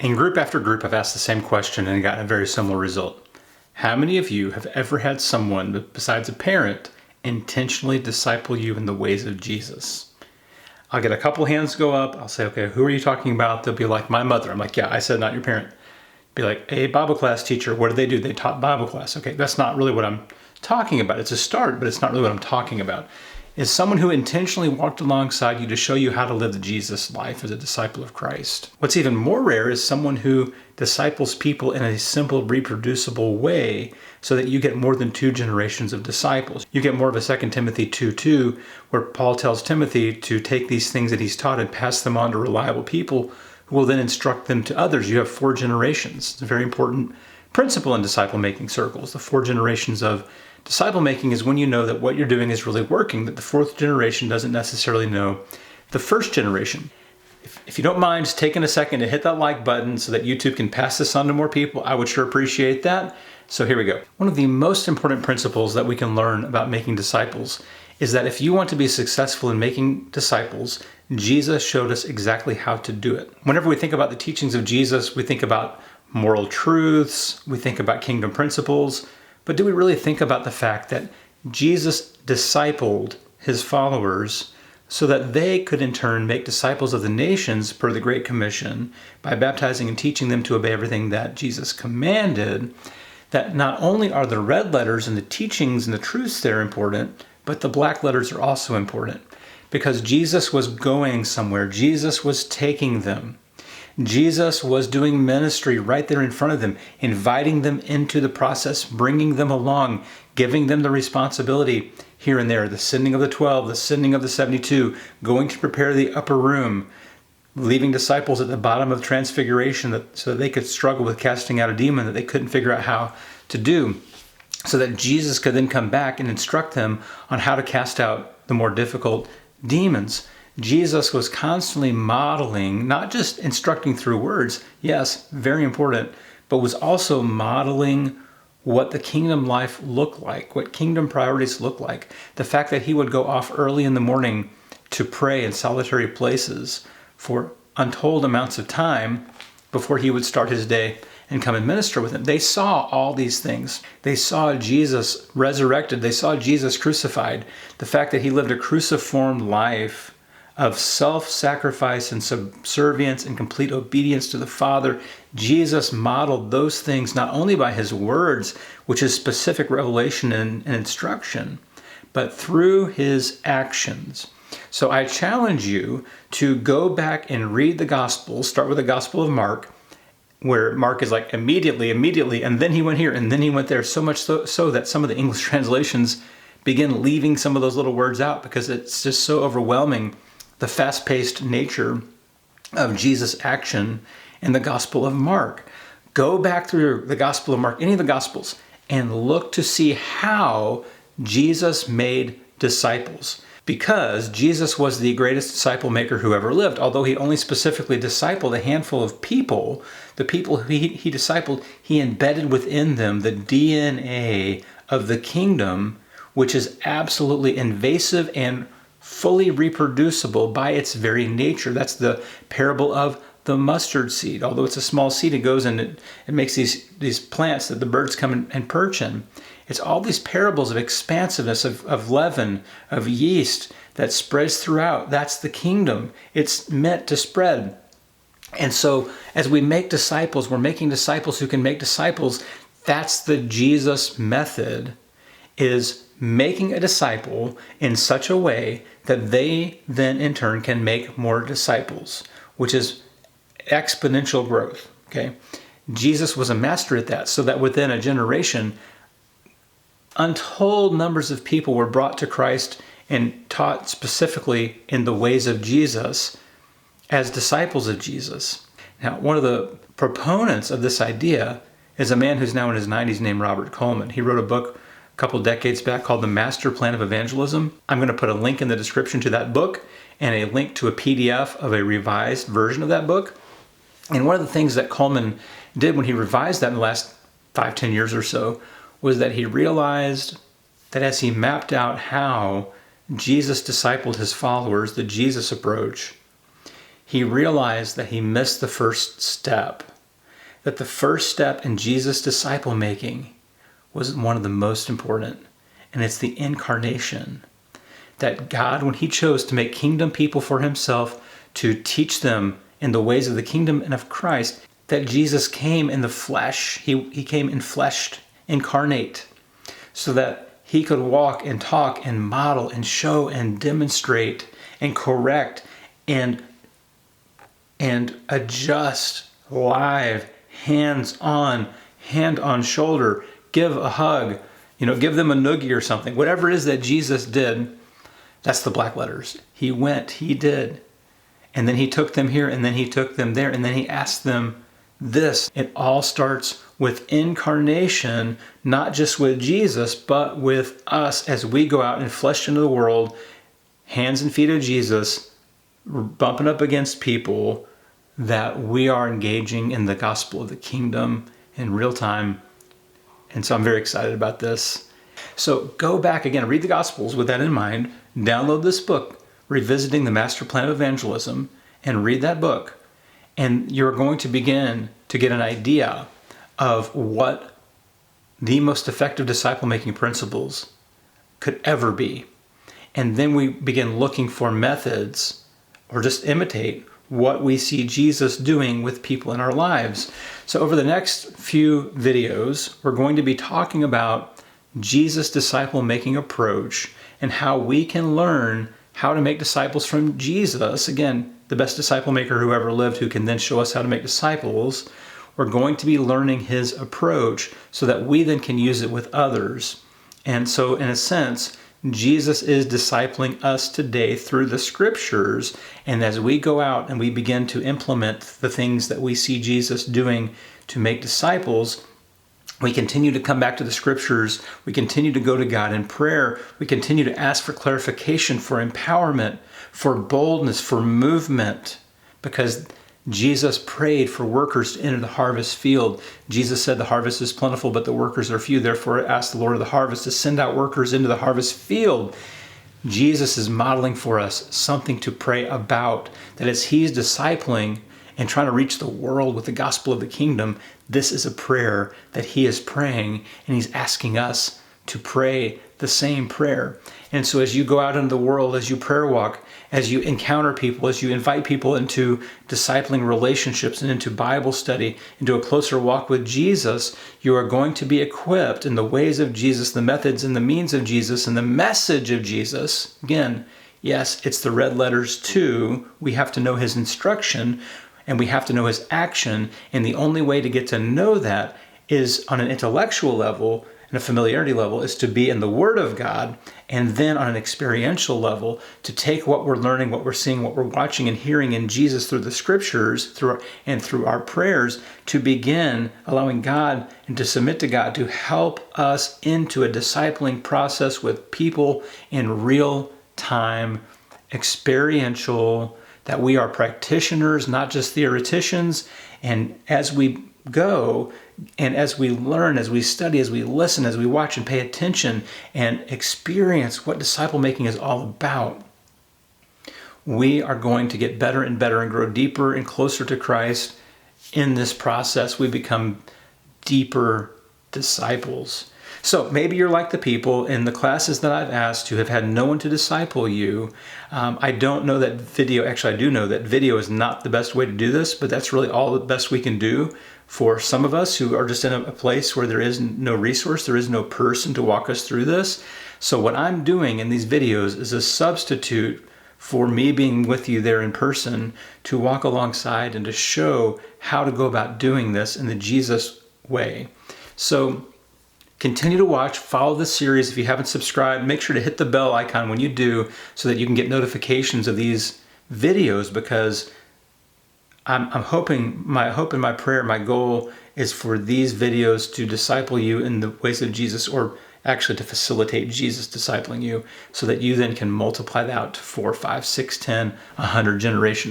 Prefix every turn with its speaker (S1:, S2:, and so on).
S1: In group after group, I've asked the same question and gotten a very similar result. How many of you have ever had someone, besides a parent, intentionally disciple you in the ways of Jesus? I'll get a couple hands go up. I'll say, okay, who are you talking about? They'll be like, my mother. I'm like, yeah, I said not your parent. Be like, a Bible class teacher. What do? They taught Bible class. Okay, that's not really what I'm talking about. It's a start, but it's not really what I'm talking about. Is someone who intentionally walked alongside you to show you how to live the Jesus life as a disciple of Christ. What's even more rare is someone who disciples people in a simple, reproducible way so that you get more than 2 generations of disciples. You get more of a 2 Timothy 2:2, where Paul tells Timothy to take these things that he's taught and pass them on to reliable people who will then instruct them to others. You have 4 generations. It's a very important principle in disciple-making circles. The 4 generations of disciple making is when you know that what you're doing is really working, that the 4th generation doesn't necessarily know the 1st generation. If you don't mind just taking a second to hit that like button so that YouTube can pass this on to more people, I would sure appreciate that. So here we go. One of the most important principles that we can learn about making disciples is that if you want to be successful in making disciples, Jesus showed us exactly how to do it. Whenever we think about the teachings of Jesus, we think about moral truths, we think about kingdom principles, but do we really think about the fact that Jesus discipled his followers so that they could in turn make disciples of the nations per the Great Commission by baptizing and teaching them to obey everything that Jesus commanded? That not only are the red letters and the teachings and the truths there important, but the black letters are also important. Because Jesus was going somewhere. Jesus was taking them. Jesus was doing ministry right there in front of them, inviting them into the process, bringing them along, giving them the responsibility here and there, the sending of the 12, the sending of the 72, going to prepare the upper room, leaving disciples at the bottom of the transfiguration so that they could struggle with casting out a demon that they couldn't figure out how to do, so that Jesus could then come back and instruct them on how to cast out the more difficult demons. Jesus was constantly modeling, not just instructing through words, yes, very important, but was also modeling what the kingdom life looked like, what kingdom priorities look like. The fact that he would go off early in the morning to pray in solitary places for untold amounts of time before he would start his day and come and minister with them. They saw all these things. They saw Jesus resurrected. They saw Jesus crucified. The fact that he lived a cruciform life of self-sacrifice and subservience and complete obedience to the Father. Jesus modeled those things not only by his words, which is specific revelation and instruction, but through his actions. So I challenge you to go back and read the Gospels. Start with the Gospel of Mark, where Mark is like immediately, and then he went here, and then he went there, so much so that some of the English translations begin leaving some of those little words out because it's just so overwhelming, the fast-paced nature of Jesus' action in the Gospel of Mark. Go back through the Gospel of Mark, any of the Gospels, and look to see how Jesus made disciples. Because Jesus was the greatest disciple maker who ever lived. Although he only specifically discipled a handful of people, the people who he discipled, he embedded within them the DNA of the kingdom, which is absolutely invasive and fully reproducible by its very nature. That's the parable of the mustard seed. Although it's a small seed, it goes and it makes these plants that the birds come and perch in. It's all these parables of expansiveness, of leaven, of yeast that spreads throughout. That's the kingdom. It's meant to spread. And so as we make disciples, we're making disciples who can make disciples. That's the Jesus method, is making a disciple in such a way that they then in turn can make more disciples, which is exponential growth. Okay, Jesus was a master at that, so that within a generation, untold numbers of people were brought to Christ and taught specifically in the ways of Jesus as disciples of Jesus. Now, one of the proponents of this idea is a man who's now in his 90s named Robert Coleman. He wrote a book a couple decades back called The Master Plan of Evangelism. I'm going to put a link in the description to that book and a link to a PDF of a revised version of that book. And one of the things that Coleman did when he revised that in the last 5-10 years or so was that he realized that as he mapped out how Jesus discipled his followers, the Jesus approach, he realized that he missed the first step. that the first step in Jesus' disciple making was one of the most important, and it's the incarnation. That God, when he chose to make kingdom people for himself, to teach them in the ways of the kingdom and of Christ, that Jesus came in the flesh. He came in fleshed, incarnate, so that he could walk and talk and model and show and demonstrate and correct and adjust live, hands-on, hand on shoulder, give a hug, give them a noogie or something. Whatever it is that Jesus did, that's the black letters. He went, he did. And then he took them here, and then he took them there, and then he asked them this. It all starts with incarnation, not just with Jesus, but with us as we go out and flesh into the world, hands and feet of Jesus, bumping up against people, that we are engaging in the gospel of the kingdom in real time. And so I'm very excited about this. So go back again, read the Gospels with that in mind, download this book, Revisiting the Master Plan of Evangelism, and read that book. And you're going to begin to get an idea of what the most effective disciple-making principles could ever be. And then we begin looking for methods, or just imitate what we see Jesus doing with people in our lives. So over the next few videos, we're going to be talking about Jesus' disciple-making approach and how we can learn how to make disciples from Jesus. Again, the best disciple maker who ever lived, who can then show us how to make disciples. We're going to be learning his approach so that we then can use it with others. And so in a sense, Jesus is discipling us today through the scriptures. And as we go out and we begin to implement the things that we see Jesus doing to make disciples, we continue to come back to the scriptures. We continue to go to God in prayer. We continue to ask for clarification, for empowerment, for boldness, for movement, because Jesus prayed for workers to enter the harvest field. Jesus said the harvest is plentiful, but the workers are few. Therefore, ask the Lord of the harvest to send out workers into the harvest field. Jesus is modeling for us something to pray about, that as he's discipling and trying to reach the world with the gospel of the kingdom, this is a prayer that he is praying, and he's asking us to pray the same prayer. And so as you go out into the world, as you prayer walk, as you encounter people, as you invite people into discipling relationships and into Bible study, into a closer walk with Jesus, you are going to be equipped in the ways of Jesus, the methods and the means of Jesus, and the message of Jesus. Again, yes, it's the red letters too. We have to know his instruction, and we have to know his action. And the only way to get to know that is on an intellectual level and a familiarity level, is to be in the Word of God, and then on an experiential level to take what we're learning, what we're seeing, what we're watching and hearing in Jesus through the scriptures through our prayers, to begin allowing God and to submit to God to help us into a discipling process with people in real time, experiential, that we are practitioners, not just theoreticians. And as we go and as we learn, as we study, as we listen, as we watch and pay attention and experience what disciple making is all about, we are going to get better and better and grow deeper and closer to Christ. In this process, we become deeper disciples. So maybe you're like the people in the classes that I've asked who have had no one to disciple you. I don't know that video, actually I do know that video is not the best way to do this, but that's really all the best we can do for some of us who are just in a place where there is no resource, there is no person to walk us through this. So what I'm doing in these videos is a substitute for me being with you there in person to walk alongside and to show how to go about doing this in the Jesus way. So continue to watch, follow this series. If you haven't subscribed, make sure to hit the bell icon when you do so that you can get notifications of these videos, because I'm hoping, my hope and my prayer, my goal is for these videos to disciple you in the ways of Jesus, or actually to facilitate Jesus discipling you, so that you then can multiply that out to 4, 5, 6, 10, 100 generations.